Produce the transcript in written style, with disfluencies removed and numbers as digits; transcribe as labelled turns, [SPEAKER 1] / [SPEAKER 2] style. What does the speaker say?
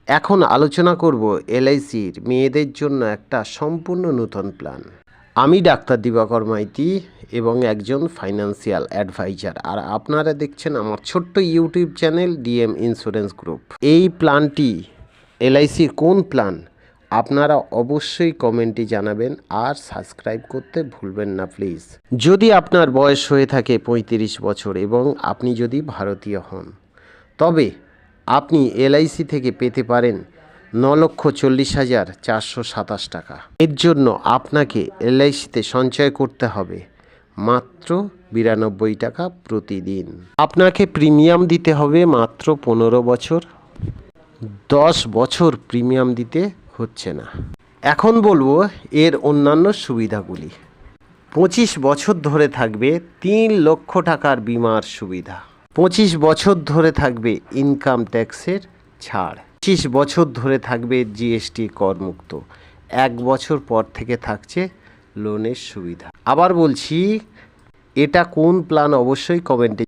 [SPEAKER 1] এখন আলোচনা করব এলআইসির মেয়েদের জন্য একটা সম্পূর্ণ নতুন প্ল্যান। আমি ডাক্তার দিবাকর মাইতি এবং একজন ফাইন্যান্সিয়াল অ্যাডভাইজার, আর আপনারা দেখছেন আমার ছোট্ট YouTube channel DM insurance group. এই প্ল্যানটি এলআইসির কোন প্ল্যান আপনারা অবশ্যই কমেন্টে জানাবেন, আর সাবস্ক্রাইব করতে ভুলবেন না প্লিজ। যদি আপনার বয়স হয়ে থাকে 35 বছর এবং আপনি যদি ভারতীয় হন, তবে আপনি এলআইসি থেকে পেতে পারেন 9,40,427 টাকা। এর জন্য আপনাকে এলআইসিতে সঞ্চয় করতে হবে মাত্র 92 টাকা প্রতিদিন। আপনাকে প্রিমিয়াম দিতে হবে মাত্র 15 বছর। 10 বছর প্রিমিয়াম দিতে হচ্ছে না। এখন বলবো এর অন্যান্য সুবিধাগুলি। 25 বছর ধরে থাকবে 3 লক্ষ টাকার বিমার সুবিধা। 25 বছর ধরে থাকবে ইনকাম ট্যাক্সের ছাড়। 25 বছর ধরে থাকবে জিএসটি করমুক্ত। 1 বছর পর থেকে থাকছে লোনের সুবিধা। আবার বলছি, এটা কোন প্ল্যান অবশ্যই কমেন্টে